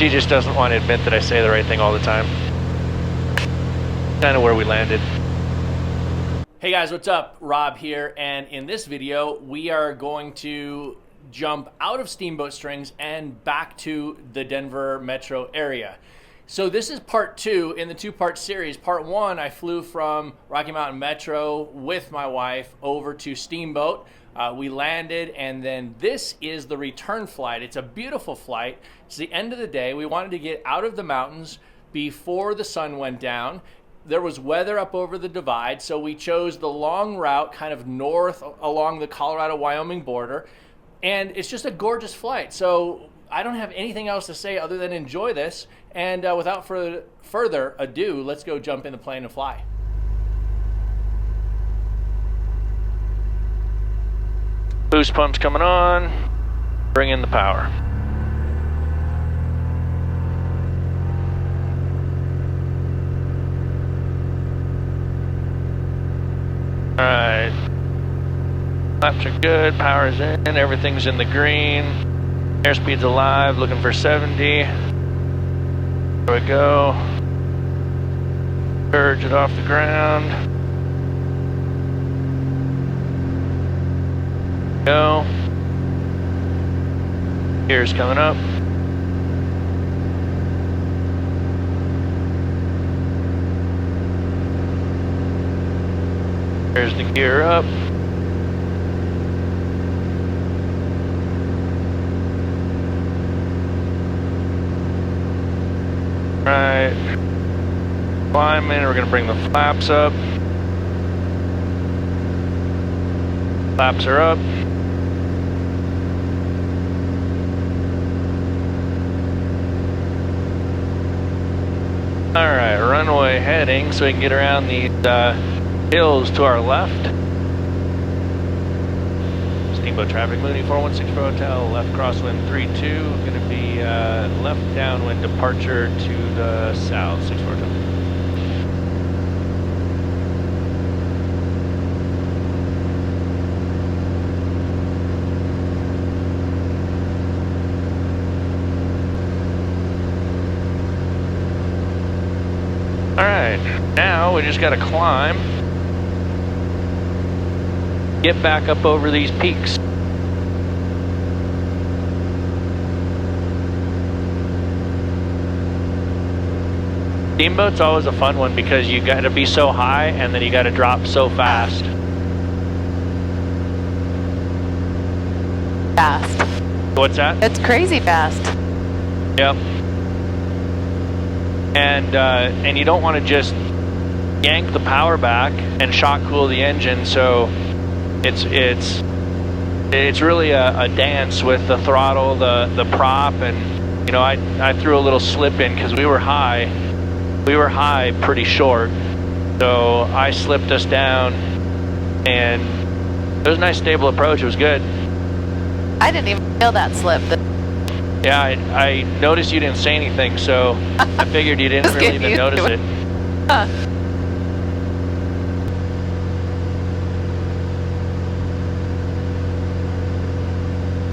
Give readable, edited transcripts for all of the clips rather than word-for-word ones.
She just doesn't want to admit that I say the right thing all the time. Kind of where we landed. Hey guys, what's up? Rob here, and in this video we are going to jump out of Steamboat Springs and back to the Denver metro area. So this is part two in the two-part series. Part one, I flew from Rocky Mountain Metro with my wife over to Steamboat. We landed, and then this is the return flight. It's a beautiful flight. It's the end of the day. We wanted to get out of the mountains before the sun went down. There was weather up over the divide, so we chose the long route kind of north along the Colorado-Wyoming border, and it's just a gorgeous flight. So I don't have anything else to say other than enjoy this, and without further ado, let's go jump in the plane and fly. Boost pumps coming on, bring in the power. Alright, laps are good, power's in, everything's in the green, airspeed's alive, looking for 70. There we go. Urge it off the ground. Go. Gear's coming up. There's the gear up. Right. Climbing, we're gonna bring the flaps up. Flaps are up. Alright, runway heading so we can get around these hills to our left. Steamboat traffic, Mooney 416 for hotel, left crosswind 32, going to be left downwind departure to the south, 64 hotel. Alright, now we just got to climb. Get back up over these peaks. Steamboat's always a fun one because you got to be so high and then you got to drop so fast. Fast. What's that? It's crazy fast. Yep. And you don't want to just yank the power back and shock cool the engine, so it's really a dance with the throttle, the prop, and you know I threw a little slip in because we were high pretty short, so I slipped us down, and it was a nice stable approach. It was good. I didn't even feel that slip. Yeah, I noticed you didn't say anything, so I figured you didn't really even notice it. Huh.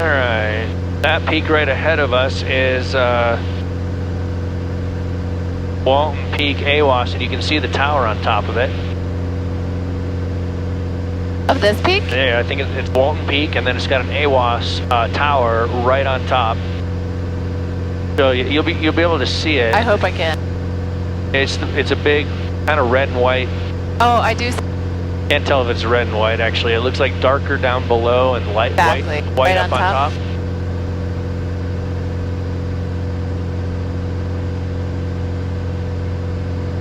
Alright, that peak right ahead of us is Walton Peak AWAS, and you can see the tower on top of it. Of this peak? Yeah, I think it's Walton Peak, and then it's got an AWAS tower right on top. So you'll be able to see it. I hope I can. It's a big kind of red and white. Oh, I do. Can't tell if it's red and white actually. It looks like darker down below and light exactly. white right up on top.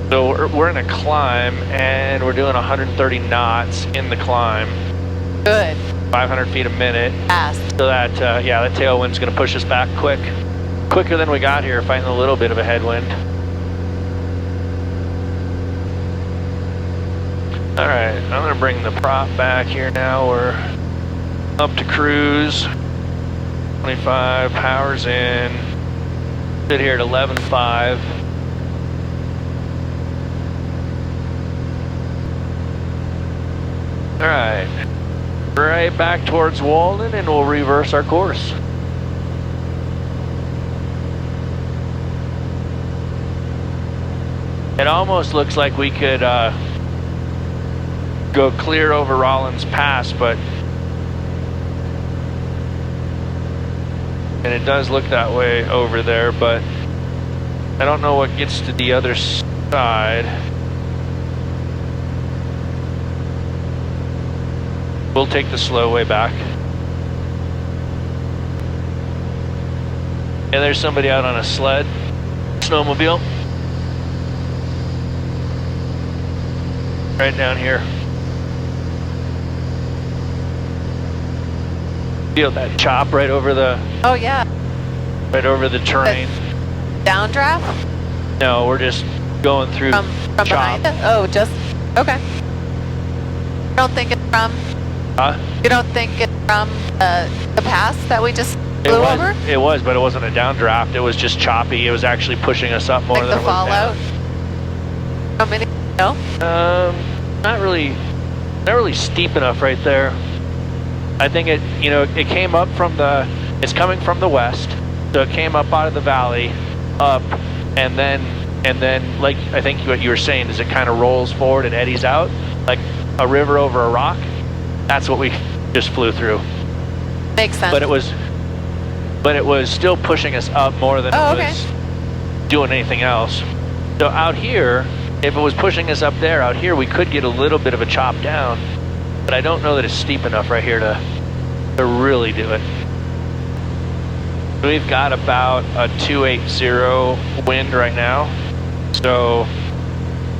So we're in a climb and we're doing 130 knots in the climb. Good. 500 feet a minute. Fast. So that yeah, that tailwind's going to push us back quicker than we got here, fighting a little bit of a headwind. All right, I'm going to bring the prop back here now. We're up to cruise. 25, power's in. Sit here at 11.5. All right, right back towards Walden, and we'll reverse our course. It almost looks like we could go clear over Rollins Pass, but and it does look that way over there, but I don't know what gets to the other side. We'll take the slow way back. Yeah, there's somebody out on a sled, snowmobile. Right down here. Feel that chop right over the... Oh, yeah. Right over the terrain. Downdraft? No, we're just going through From chop. behind it? Oh, just... Okay. You don't think it's from... Huh? You don't think it's from the pass that we just flew over? It was, but it wasn't a downdraft. It was just choppy. It was actually pushing us up more Like than the it was fallout? down. How many? No? Not really steep enough right there. I think it, you know, it came up from the, it's coming from the west, so it came up out of the valley, up, and then like I think what you were saying is it kind of rolls forward and eddies out like a river over a rock. That's what we just flew through. Makes sense. But it was still pushing us up more than it was doing anything else. So out here, if it was pushing us up there, out here we could get a little bit of a chop down, but I don't know that it's steep enough right here to really do it. We've got about a 280 wind right now, so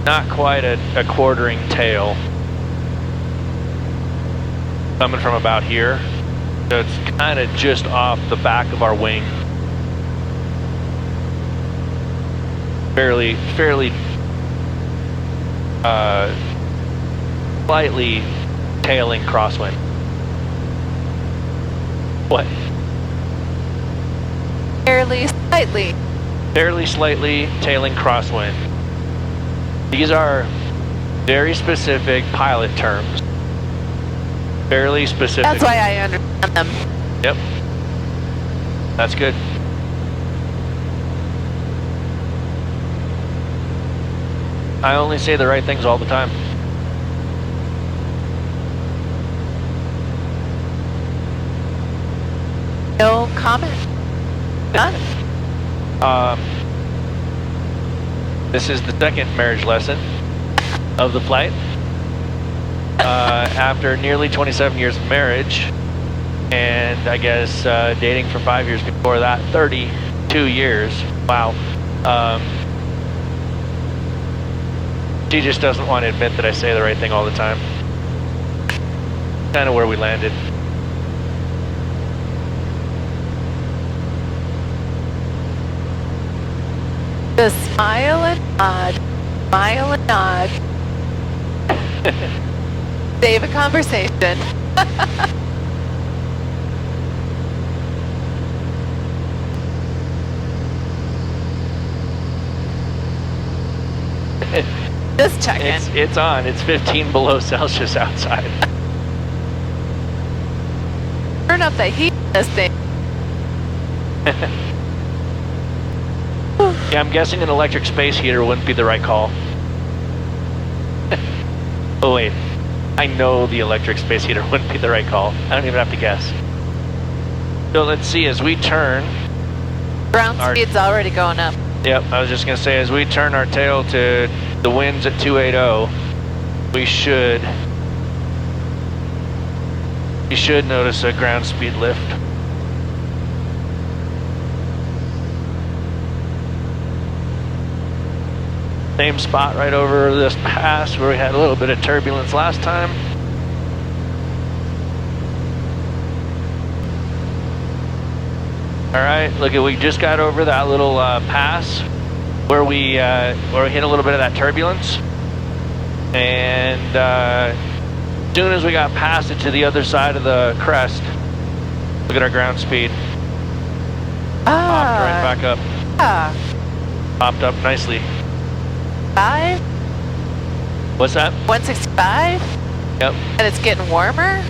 not quite a quartering tail. Coming from about here, so it's kind of just off the back of our wing. Fairly slightly tailing crosswind. What? Fairly slightly. Fairly slightly tailing crosswind. These are very specific pilot terms. Fairly specific. That's why I understand them. Yep. That's good. I only say the right things all the time. No comment. None. This is the second marriage lesson of the flight. After nearly 27 years of marriage, and I guess dating for 5 years before that, 32 years. Wow. She just doesn't want to admit that I say the right thing all the time. Kind of where we landed. Just smile and nod. Smile and nod. Save a conversation. Just checking. It's on. It's 15 below Celsius outside. Turn up the heat in this thing. Yeah, I'm guessing an electric space heater wouldn't be the right call. Oh wait, I know the electric space heater wouldn't be the right call. I don't even have to guess. So let's see, as we turn... Ground speed's already going up. Yep, I was just gonna say, as we turn our tail to the winds at 280, we should notice a ground speed lift. Same spot right over this pass where we had a little bit of turbulence last time. All right, look, we just got over that little pass where we hit a little bit of that turbulence, and as soon as we got past it to the other side of the crest, look at our ground speed. Popped right back up. Popped up nicely. 5? What's that? 165? Yep. And it's getting warmer?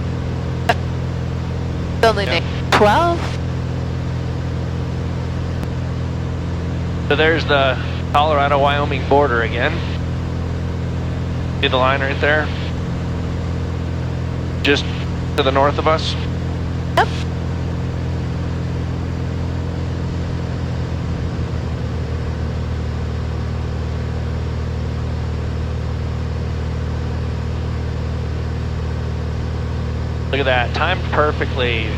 It's only 12? So there's the Colorado-Wyoming border again. See the line right there? Just to the north of us. Yep. Look at that, timed perfectly.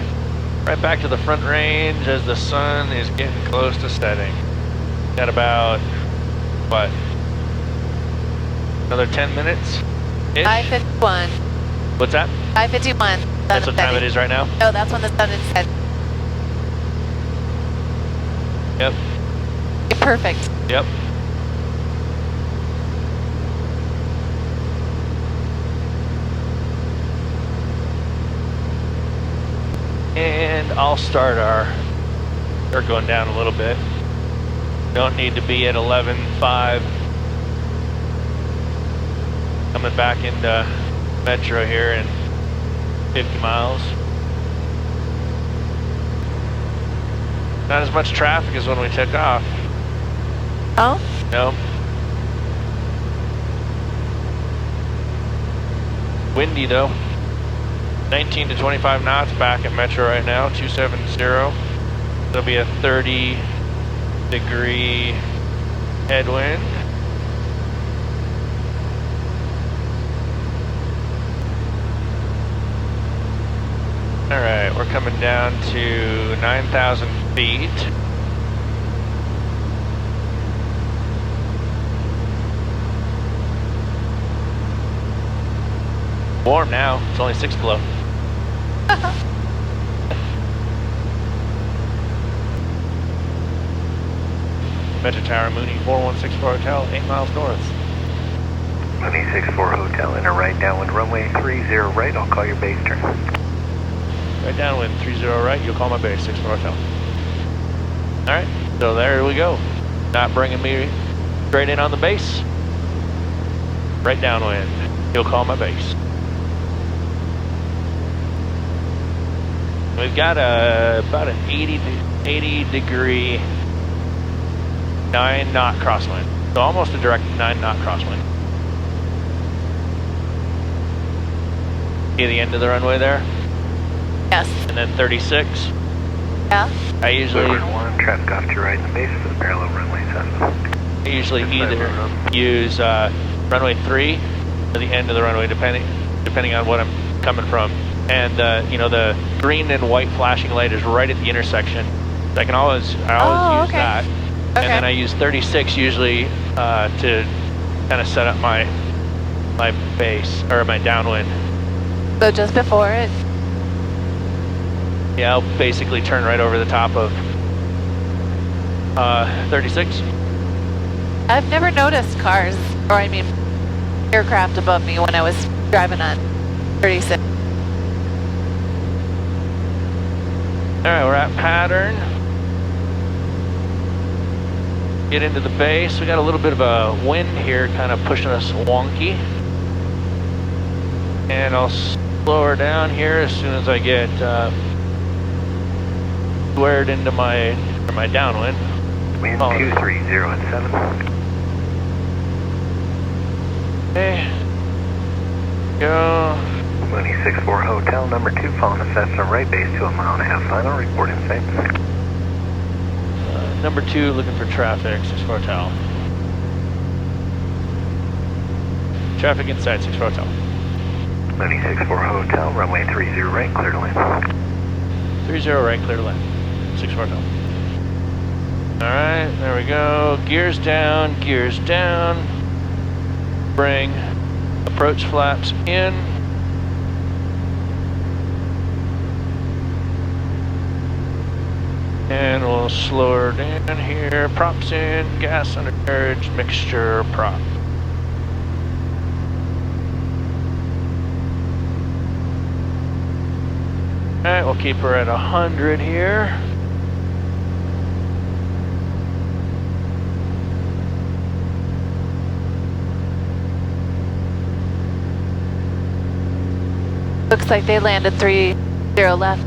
Right back to the front range as the sun is getting close to setting. Got about, what? Another 10 minutes? 5:51. What's that? 5:51. That's what time it is right now? No, that's when the sun is set. Yep. Perfect. Yep. And I'll start they're going down a little bit. Don't need to be at 11.5. Coming back into Metro here in 50 miles. Not as much traffic as when we took off. Oh? No. Windy though. 19 to 25 knots back at Metro right now, 270. There'll be a 30-degree headwind. All right, we're coming down to 9,000 feet. Warm now, it's only 6 below. Metro Tower, Mooney, 4164 Hotel, 8 miles north. Mooney 64 Hotel, enter right downwind runway 30 right, I'll call your base turn. Right downwind, 30 right, you'll call my base, 64 Hotel. Alright, so there we go. Not bringing me straight in on the base. Right downwind, you'll call my base. We've got about an 80 degree 9 knot crosswind. So almost a direct 9 knot crosswind. See the end of the runway there? Yes. And then 36. Yeah. I usually traffic off to your right in the base for the parallel runway 7. I usually either use runway 3 or the end of the runway, depending on what I'm coming from. And you know, the green and white flashing light is right at the intersection. I always use that. Okay. And then I use 36 usually to kind of set up my base or my downwind. So just before it. Yeah, I'll basically turn right over the top of 36. I've never noticed cars, or I mean aircraft above me when I was driving on 36. Alright, we're at pattern. Get into the base. We got a little bit of a wind here kind of pushing us wonky. And I'll slow her down here as soon as I get squared into my downwind. Wind 230 at 7. Okay. Go. Mooney 64 Hotel, number 2, following the Cessna right base to 1.5 miles, final report in sight. Number 2, looking for traffic, 64 Hotel. Traffic inside 64 Hotel. Mooney 64 Hotel, runway 30 right, clear to land. 30 right, clear to land, 64 Hotel. Alright, there we go. Gears down, gears down. Bring approach flaps in. And we'll slow her down here. Props in, gas undercarriage, mixture, prop. Alright, we'll keep her at 100 here. Looks like they landed 30 left.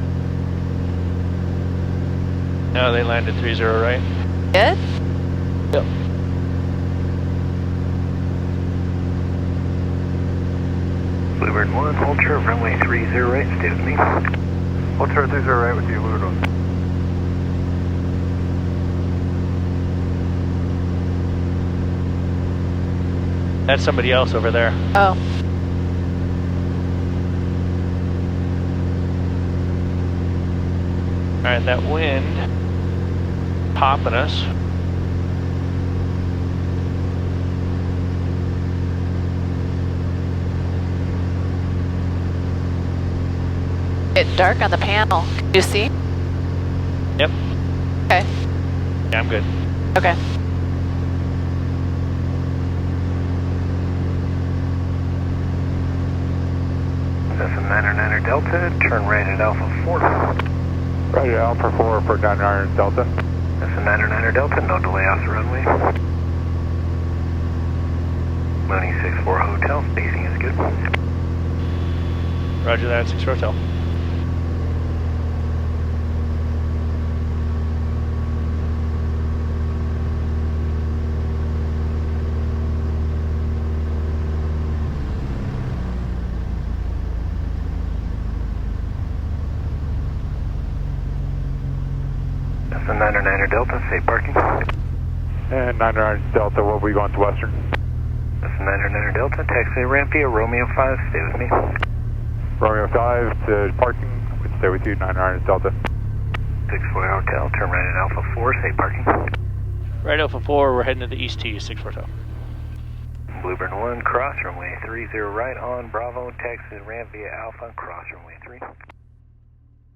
No, they landed 30 right. Good? Yep. Bluebird 1, hold short, runway 30 right, stay with me. Hold short 30 right with you, Bluebird 1. That's somebody else over there. Oh. All right, that wind popping us. Getting dark on the panel. Can you see? Yep. Okay. Yeah, I'm good. Okay. That's a 909er Delta, turn right at Alpha 4. Right at Alpha 4 for 909er Delta. That's a 909er Delta, no delay off the runway. Mooney 64 Hotel, spacing is good. Roger that, 6 Hotel. That's a 909er Delta, safe parking. And 909er Delta, what we going to Western? That's a 909er Delta, taxi ramp via Romeo 5, stay with me. Romeo 5 to parking, we'd stay with you, 909er Delta. 64 Hotel, turn right at Alpha 4, safe parking. Right Alpha 4, we're heading to the East T, 6 Hotel. Bluebird 1, cross runway 30 right on Bravo, taxi ramp via Alpha, cross runway 3.